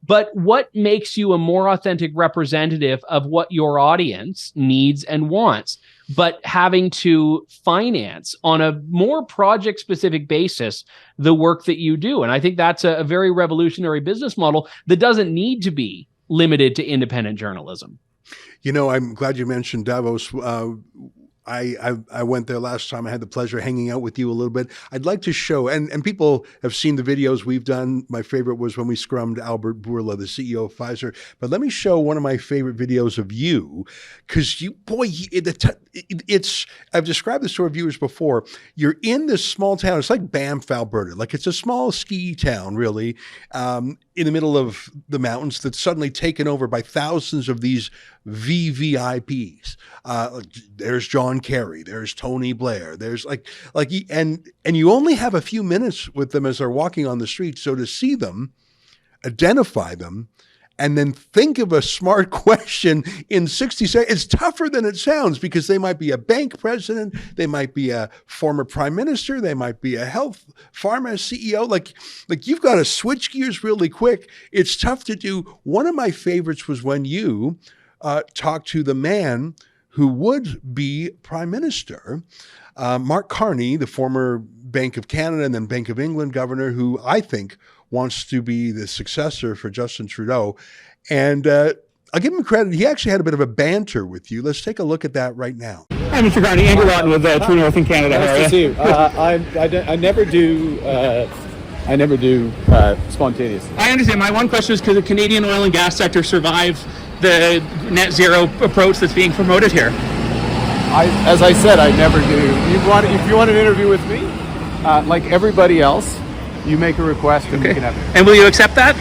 But what makes you a more authentic representative of what your audience needs and wants, but having to finance on a more project-specific basis the work that you do? And I think that's a very revolutionary business model that doesn't need to be limited to independent journalism. You know, I'm glad you mentioned Davos. I went there last time. I had the pleasure of hanging out with you a little bit. I'd like to show, and people have seen the videos we've done. My favorite was when we scrummed Albert Bourla, the CEO of Pfizer. But let me show one of my favorite videos of you, because you, boy, it's, I've described this to our viewers before. You're in this small town. It's like Banff, Alberta. Like it's a small ski town, really, in the middle of the mountains that's suddenly taken over by thousands of these VVIPs. There's John Kerry, there's Tony Blair, there's and you only have a few minutes with them as they're walking on the street. So to see them, identify them, and then think of a smart question in 60 seconds, it's tougher than it sounds, because they might be a bank president, they might be a former prime minister, they might be a health pharma CEO. Like you've got to switch gears really quick. It's tough to do. One of my favorites was when you talked to the man who would be prime minister, Mark Carney, the former Bank of Canada and then Bank of England governor, who I think wants to be the successor for Justin Trudeau. And I'll give him credit. He actually had a bit of a banter with you. Let's take a look at that right now. Hi, Mr. Carney. Andrew Lawton with True North in Canada. Nice to see you. I never do spontaneous. I understand. My one question is, could the Canadian oil and gas sector survive the net zero approach that's being promoted here? As I said, I never do. If you want an interview with me, like everybody else, you make a request and we can have it. And will you accept that?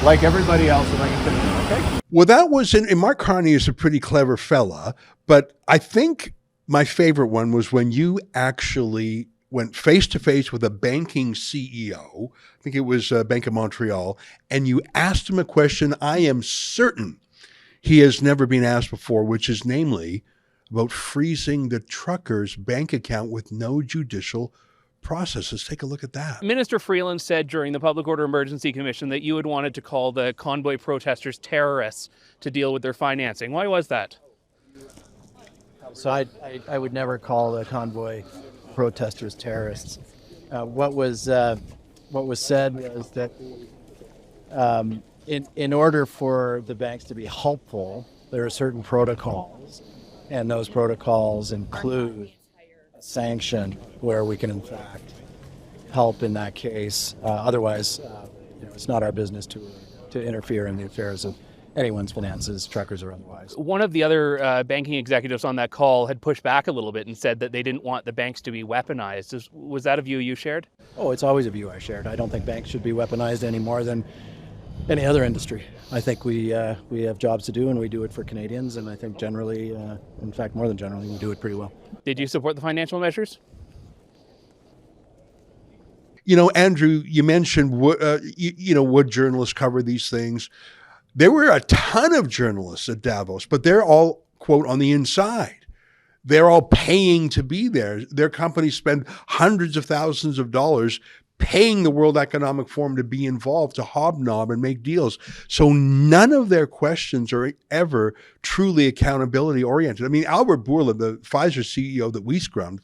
Like everybody else, and I can finish it, okay? Well, that was, and Mark Carney is a pretty clever fella, but I think my favorite one was when you actually went face-to-face with a banking CEO, I think it was Bank of Montreal, and you asked him a question I am certain he has never been asked before, which is namely about freezing the trucker's bank account with no judicial process. Let's take a look at that. Minister Freeland said during the Public Order Emergency Commission that you had wanted to call the Convoy protesters terrorists to deal with their financing. Why was that? So I would never call the Convoy protesters terrorists. What was said was that in order for the banks to be helpful, there are certain protocols, and those protocols include a sanction where we can in fact help in that case. Otherwise, it's not our business to interfere in the affairs of anyone's finances, truckers or otherwise. One of the other banking executives on that call had pushed back a little bit and said that they didn't want the banks to be weaponized. Was that a view you shared? Oh, it's always a view I shared. I don't think banks should be weaponized any more than any other industry. I think we have jobs to do, and we do it for Canadians, and I think generally, in fact more than generally, we do it pretty well. Did you support the financial measures? You know, Andrew, you mentioned would journalists cover these things? There were a ton of journalists at Davos, but they're all, quote, on the inside. They're all paying to be there. Their companies spend hundreds of thousands of dollars paying the World Economic Forum to be involved, to hobnob and make deals. So none of their questions are ever truly accountability oriented. I mean, Albert Bourla, the Pfizer CEO that we scrummed,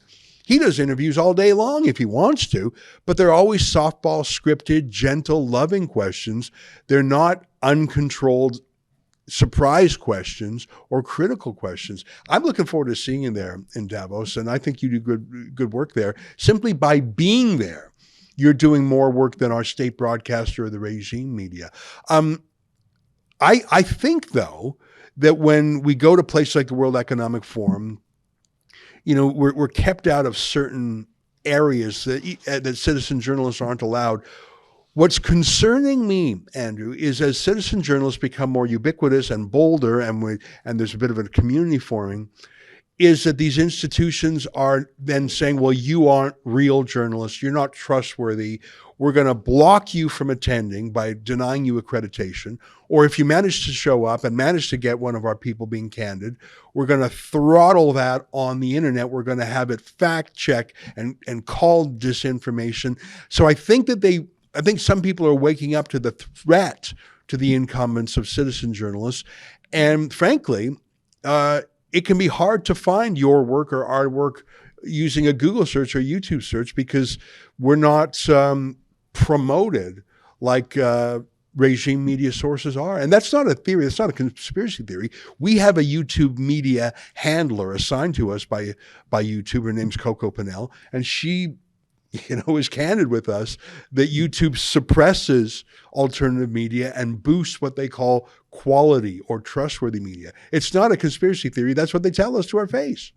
he does interviews all day long if he wants to, but they're always softball scripted, gentle, loving questions. They're not uncontrolled surprise questions or critical questions. I'm looking forward to seeing you there in Davos, and I think you do good work there. Simply by being there, you're doing more work than our state broadcaster or the regime media. I think, though, that when we go to places like the World Economic Forum, we're kept out of certain areas that citizen journalists aren't allowed. What's concerning me, Andrew, is as citizen journalists become more ubiquitous and bolder, and there's a bit of a community forming, is that these institutions are then saying, well, you aren't real journalists, you're not trustworthy, we're going to block you from attending by denying you accreditation, or if you manage to show up and manage to get one of our people being candid, we're going to throttle that on the internet, we're going to have it fact check and called disinformation. So I think some people are waking up to the threat to the incumbents of citizen journalists. And frankly, it can be hard to find your work or our work using a Google search or YouTube search because we're not promoted like regime media sources are. And that's not a theory. That's not a conspiracy theory. We have a YouTube media handler assigned to us by YouTube. Her name's Coco Pinnell. And she, is candid with us that YouTube suppresses alternative media and boosts what they call quality or trustworthy media. It's not a conspiracy theory. That's what they tell us to our face.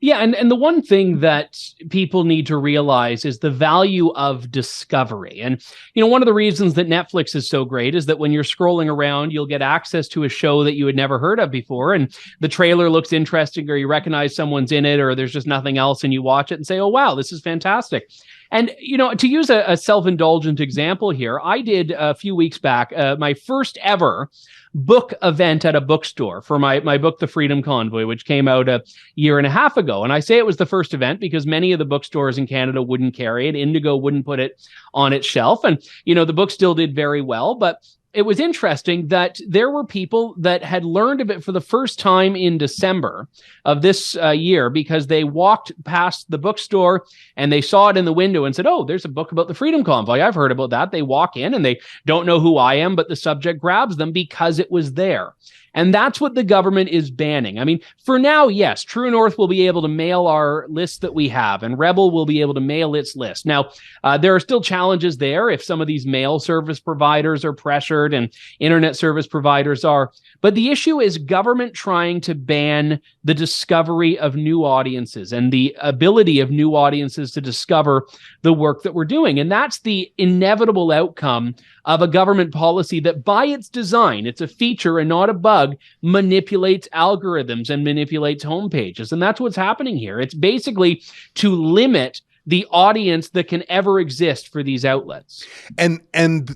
Yeah, and the one thing that people need to realize is the value of discovery. And, one of the reasons that Netflix is so great is that when you're scrolling around, you'll get access to a show that you had never heard of before, and the trailer looks interesting, or you recognize someone's in it, or there's just nothing else, and you watch it and say, oh, wow, this is fantastic. And, to use a self-indulgent example here, I did a few weeks back my first ever book event at a bookstore for my book, The Freedom Convoy, which came out a year and a half ago. And I say it was the first event because many of the bookstores in Canada wouldn't carry it. Indigo wouldn't put it on its shelf. And, the book still did very well. But it was interesting that there were people that had learned of it for the first time in December of this year because they walked past the bookstore and they saw it in the window and said, oh, there's a book about the Freedom Convoy. I've heard about that. They walk in and they don't know who I am, but the subject grabs them because it was there. And that's what the government is banning. I mean, for now, yes, True North will be able to mail our list that we have, and Rebel will be able to mail its list. Now, there are still challenges there if some of these mail service providers are pressured and internet service providers are. But the issue is government trying to ban the discovery of new audiences and the ability of new audiences to discover the work that we're doing. And that's the inevitable outcome of a government policy that by its design, it's a feature and not a bug, manipulates algorithms and manipulates homepages. And that's what's happening here. It's basically to limit the audience that can ever exist for these outlets. And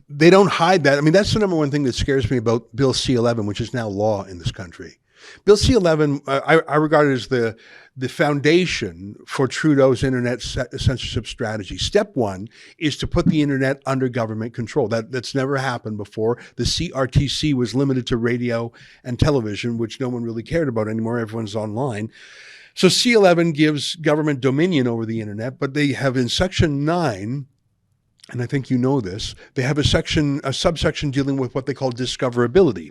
they don't hide that. I mean, that's the number one thing that scares me about Bill C-11, which is now law in this country. Bill C-11, I regard it as the foundation for Trudeau's internet censorship strategy. Step one is to put the internet under government control. That's never happened before. The CRTC was limited to radio and television, which no one really cared about anymore. Everyone's online. So C-11 gives government dominion over the internet, but they have in Section 9, and I think you know this, they have a subsection dealing with what they call discoverability.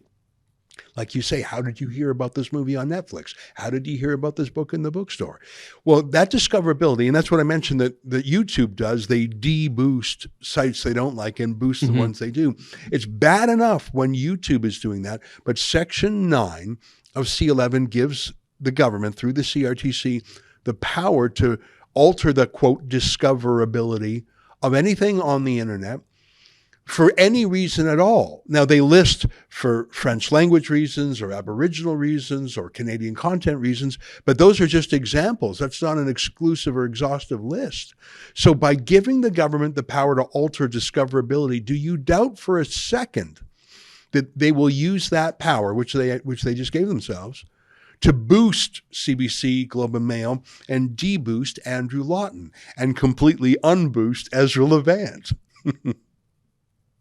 Like you say, how did you hear about this movie on Netflix? How did you hear about this book in the bookstore? Well, that discoverability, and that's what I mentioned that YouTube does, they de-boost sites they don't like and boost the ones they do. It's bad enough when YouTube is doing that, but Section 9 of C-11 gives the government, through the CRTC, the power to alter the, quote, discoverability of anything on the internet for any reason at all. Now, they list for French language reasons or Aboriginal reasons or Canadian content reasons, but those are just examples. That's not an exclusive or exhaustive list. So by giving the government the power to alter discoverability, do you doubt for a second that they will use that power, which they just gave themselves, to boost CBC, Globe and Mail, and deboost Andrew Lawton and completely unboost Ezra Levant?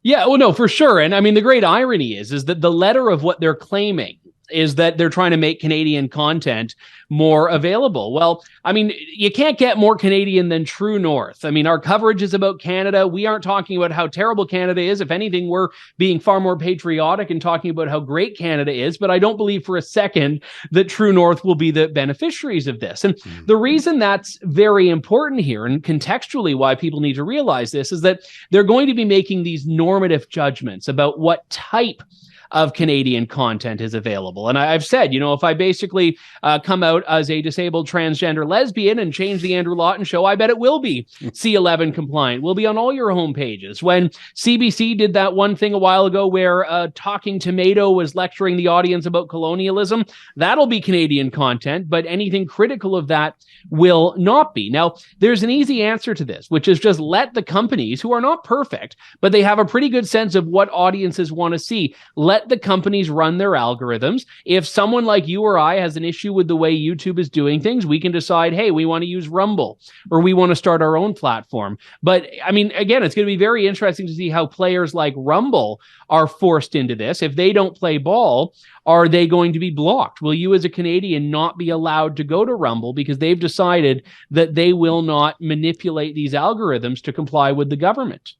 Yeah, well, no, for sure. And I mean, the great irony is that the letter of what they're claiming is that they're trying to make Canadian content more available. Well, I mean, you can't get more Canadian than True North. I mean, our coverage is about Canada. We aren't talking about how terrible Canada is. If anything, we're being far more patriotic and talking about how great Canada is. But I don't believe for a second that True North will be the beneficiaries of this. And the reason that's very important here, and contextually why people need to realize this, is that they're going to be making these normative judgments about what type of Canadian content is available. And I've said, if I basically come out as a disabled transgender lesbian and change the Andrew Lawton show, I bet it will be C-11 compliant. Will be on all your homepages. When CBC did that one thing a while ago where Talking Tomato was lecturing the audience about colonialism, that'll be Canadian content, but anything critical of that will not be. Now, there's an easy answer to this, which is just let the companies, who are not perfect, but they have a pretty good sense of what audiences want to see, let the companies run their algorithms, If someone like you or I has an issue with the way YouTube is doing things, we can decide, hey, we want to use Rumble or we want to start our own platform. But I mean, again, it's going to be very interesting to see how players like Rumble are forced into this. If they don't play ball, are they going to be blocked? Will you as a Canadian not be allowed to go to Rumble because they've decided that they will not manipulate these algorithms to comply with the government?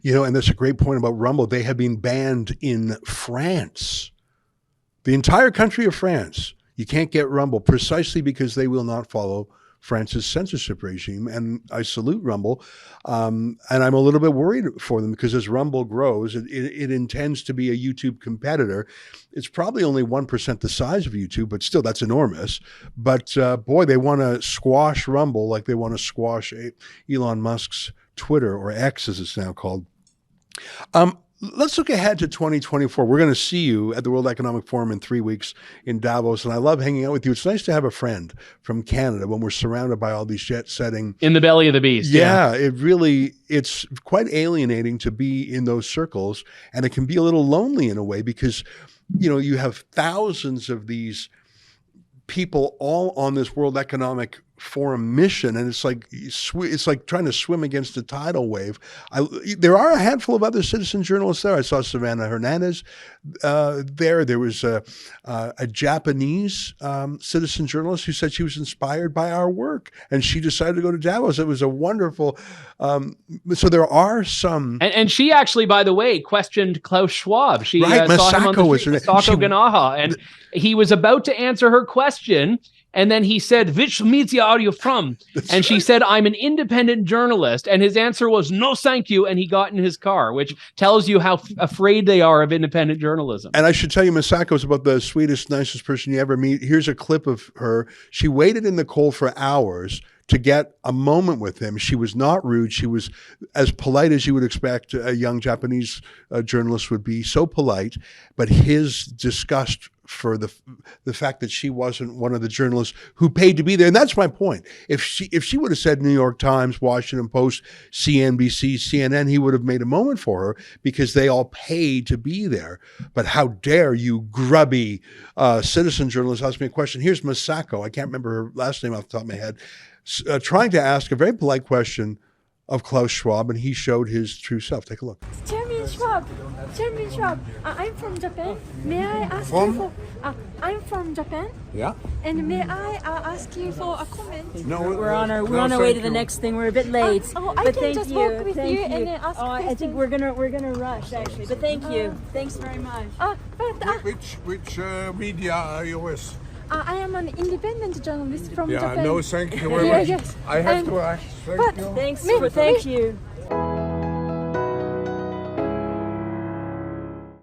You know, and that's a great point about Rumble. They have been banned in France, the entire country of France. You can't get Rumble precisely because they will not follow France's censorship regime. And I salute Rumble. And I'm a little bit worried for them because as Rumble grows, it intends to be a YouTube competitor. It's probably only 1% the size of YouTube, but still that's enormous. But boy, they want to squash Rumble like they want to squash Elon Musk's Twitter, or X as it's now called. Let's look ahead to 2024. We're going to see you at the World Economic Forum in 3 weeks in Davos, and I love hanging out with you. It's nice to have a friend from Canada when we're surrounded by all these jet-setting. In the belly of the beast. Yeah, it's quite alienating to be in those circles, and it can be a little lonely in a way because, you know, you have thousands of these people all on this World Economic Forum mission, and it's like trying to swim against a tidal wave. There are a handful of other citizen journalists there. I saw Savannah Hernandez there. There was a Japanese citizen journalist who said she was inspired by our work, and she decided to go to Davos. It was a wonderful. So there are some, and she actually, by the way, questioned Klaus Schwab. She right, saw him on the street, Masako name. Ganaha, and he was about to answer her question. And then he said, which media are you from? And she said, I'm an independent journalist. And his answer was, no, thank you. And he got in his car, which tells you how afraid they are of independent journalism. And I should tell you, Masako is about the sweetest, nicest person you ever meet. Here's a clip of her. She waited in the cold for hours to get a moment with him. She was not rude. She was as polite as you would expect a young Japanese journalist would be, so polite. But his disgust for the fact that she wasn't one of the journalists who paid to be there. And that's my point. If she would have said New York Times, Washington Post, CNBC, CNN, he would have made a moment for her because they all paid to be there. But how dare you grubby citizen journalist ask me a question? Here's Masako. I can't remember her last name off the top of my head. Trying to ask a very polite question of Klaus Schwab, and he showed his true self. Take a look. Chairman Schwab, I'm from Japan. May I ask you for? I'm from Japan. Yeah. And may I ask you for a comment? No, we're on our way to the next thing. We're a bit late. I can just walk with you and then ask questions. I think we're gonna rush actually. But thank you. Thanks very much. which media are you with? I am an independent journalist from Japan. No, thank you very much. Yes. I have to ask. Thank you. Thank you.